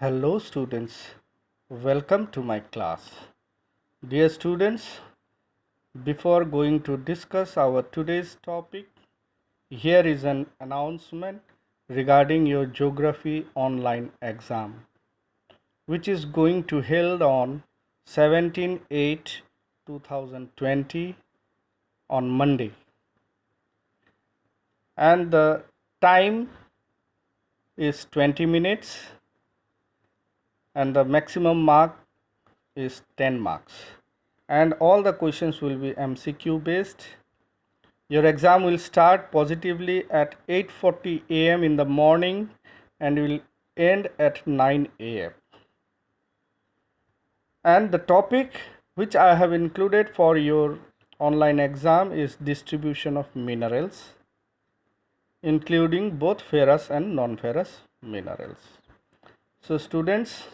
Hello students, welcome to my class. Dear students, before going to discuss our today's topic, here is an announcement regarding your geography online exam, which is going to held on 17/8/2020 on Monday. And the time is 20 minutes and the maximum mark is 10 marks. And all the questions will be MCQ based. Your exam will start positively at 8:40 a.m. in the morning and will end at 9 a.m. And the topic which I have included for your online exam is distribution of minerals, including both ferrous and non-ferrous minerals. So students,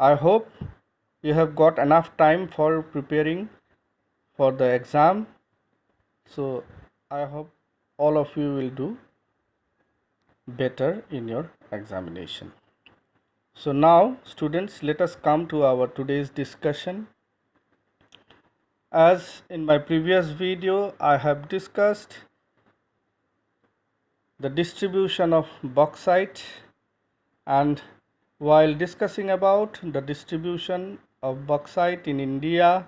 I hope you have got enough time for preparing for the exam. So I hope all of you will do better in your examination. So now students, let us come to our today's discussion. As in my previous video, I have discussed the distribution of bauxite, and while discussing about the distribution of bauxite in India,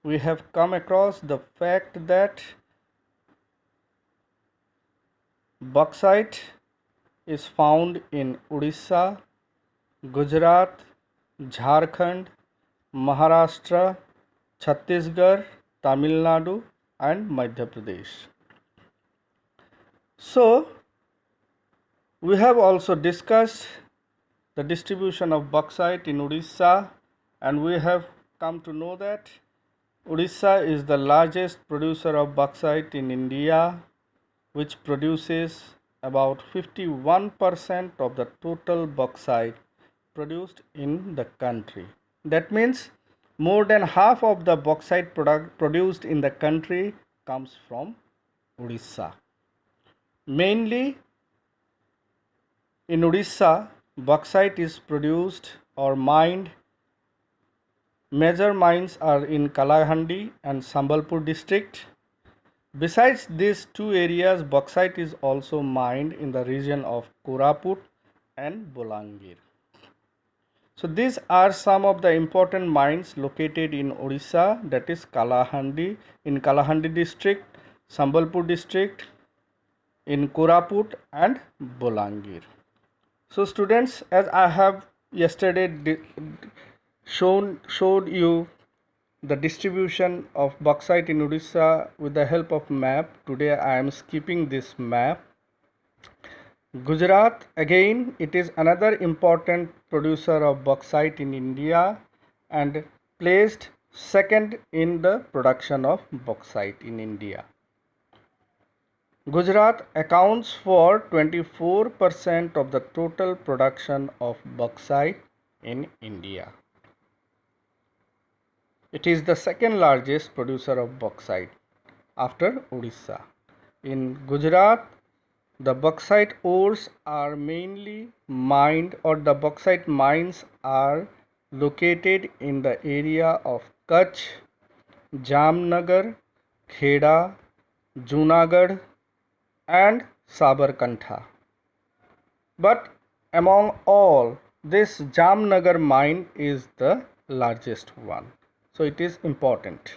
we have come across the fact that bauxite is found in Odisha, Gujarat, Jharkhand, Maharashtra, Chhattisgarh, Tamil Nadu and Madhya Pradesh. So we have also discussed the distribution of bauxite in Odisha, and we have come to know that Odisha is the largest producer of bauxite in India, which produces about 51% of the total bauxite produced in the country. That means more than half of the bauxite product produced in the country comes from Odisha. Mainly in Odisha, bauxite is produced or mined. Major mines are in Kalahandi and Sambalpur district. Besides these two areas, bauxite is also mined in the region of Koraput and Bolangir. So these are some of the important mines located in Odisha, that is Kalahandi, in Kalahandi district, Sambalpur district, in Koraput and Bolangir. So students, as I have yesterday showed you the distribution of bauxite in Odisha with the help of map, today I am skipping this map. Gujarat, again, it is another important producer of bauxite in India and placed second in the production of bauxite in India. Gujarat accounts for 24% of the total production of bauxite in India. It is the second largest producer of bauxite after Odisha. In Gujarat, the bauxite ores are mainly mined, or the bauxite mines are located in the area of Kutch, Jamnagar, Kheda, Junagadh and Sabarkantha. But among all, this Jamnagar mine is the largest one. So it is important.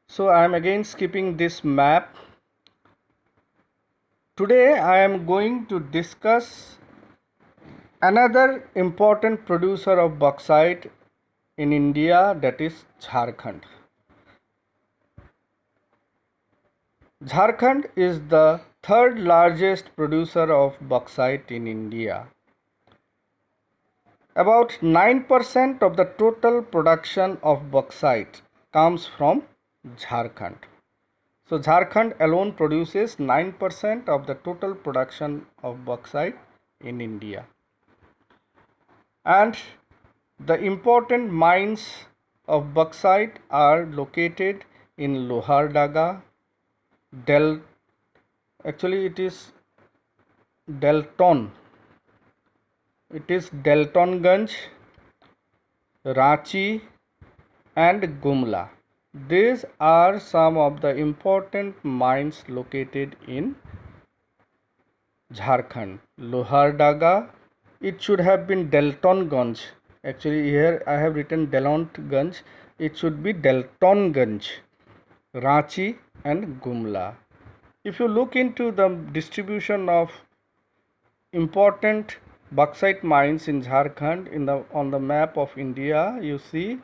So I am again skipping this map. Today I am going to discuss another important producer of bauxite in India, that is Jharkhand. Jharkhand is the third largest producer of bauxite in India. About 9% of the total production of bauxite comes from Jharkhand. So Jharkhand alone produces 9% of the total production of bauxite in India. And the important mines of bauxite are located in Lohardaga, Actually it is Dalton. It is Daltonganj, Ranchi and Gumla. These are some of the important mines located in Jharkhand. Lohardaga, it should have been Daltonganj. Actually here I have written Daltonganj. It should be Daltonganj, Ranchi and Gumla. If you look into the distribution of important bauxite mines in Jharkhand on the map of India, you see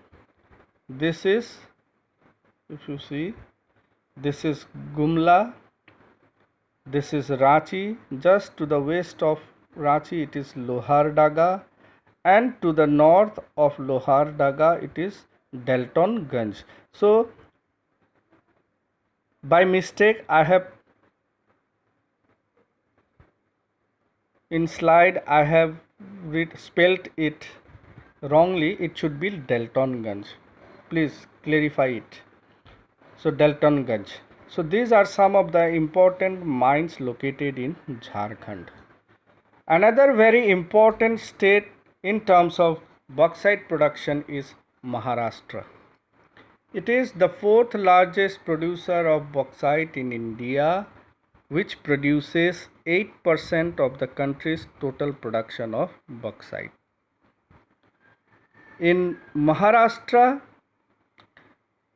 this is, if you see, this is Gumla, this is Ranchi. Just to the west of Ranchi it is Lohardaga, and to the north of Lohardaga it is Daltonganj. So by mistake I have in slide I have spelled it wrongly. It should be Daltonganj. Please clarify it. So Daltonganj. So these are some of the important mines located in Jharkhand. Another very important state in terms of bauxite production is Maharashtra. It is the fourth largest producer of bauxite in India, which produces 8% of the country's total production of bauxite. In Maharashtra,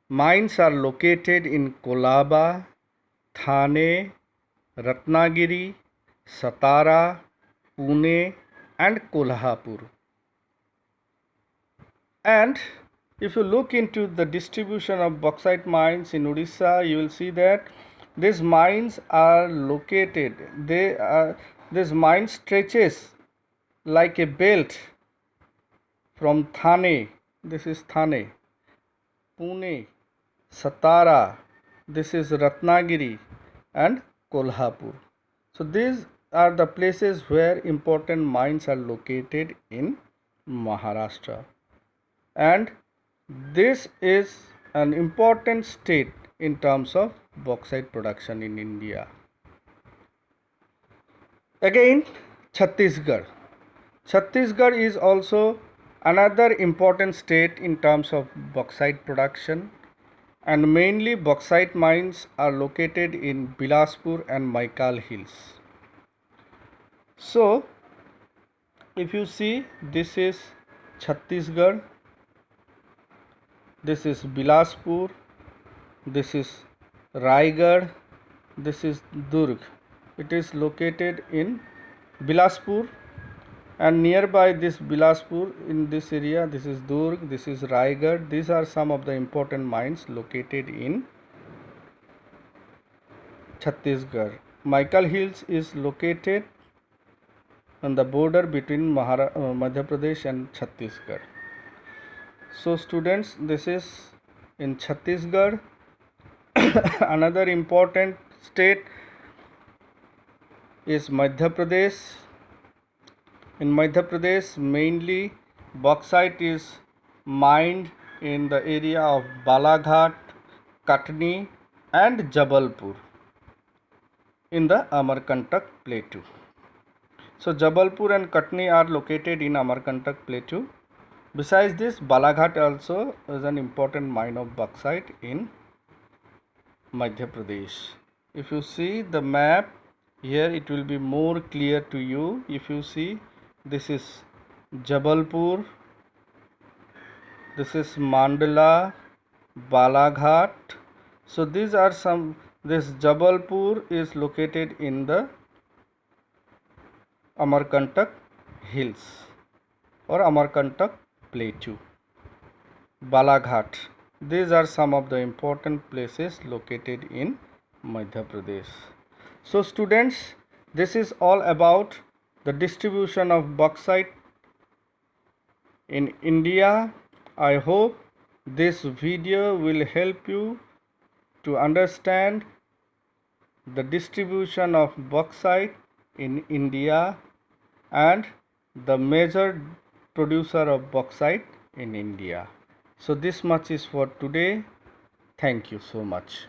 mines are located in Kolaba, Thane, Ratnagiri, Satara, Pune and Kolhapur. And if you look into the distribution of bauxite mines in Odisha, you will see that these mines are located, this mine stretches like a belt from Thane, this is Thane, Pune, Satara, this is Ratnagiri and Kolhapur. So these are the places where important mines are located in Maharashtra. And this is an important state in terms of bauxite production in India. Again, Chhattisgarh. Chhattisgarh is also another important state in terms of bauxite production, and mainly bauxite mines are located in Bilaspur and Maikal Hills. So, if you see, this is Chhattisgarh, this is Bilaspur, this is Raigad, this is Durg. It is located in Bilaspur, and nearby this Bilaspur, in this area, this is Durg, this is Raigad. These are some of the important mines located in Chhattisgarh. Maikal Hills is located on the border between Madhya Pradesh and Chhattisgarh. So students, this is in Chhattisgarh. Another important state is Madhya Pradesh. In Madhya Pradesh, mainly bauxite is mined in the area of Balaghat, Katni and Jabalpur in the Amarkantak Plateau. So Jabalpur and Katni are located in Amarkantak Plateau. Besides this, Balaghat also is an important mine of bauxite in Madhya Pradesh. If you see the map here, it will be more clear to you. If you see, this is Jabalpur, this is Mandla, Balaghat. So these are some, this Jabalpur is located in the Amarkantak Hills or Amarkantak Plateau. Balaghat. These are some of the important places located in Madhya Pradesh. So students, this is all about the distribution of bauxite in India. I hope this video will help you to understand the distribution of bauxite in India and the major producer of bauxite in India. So this much is for today. Thank you so much.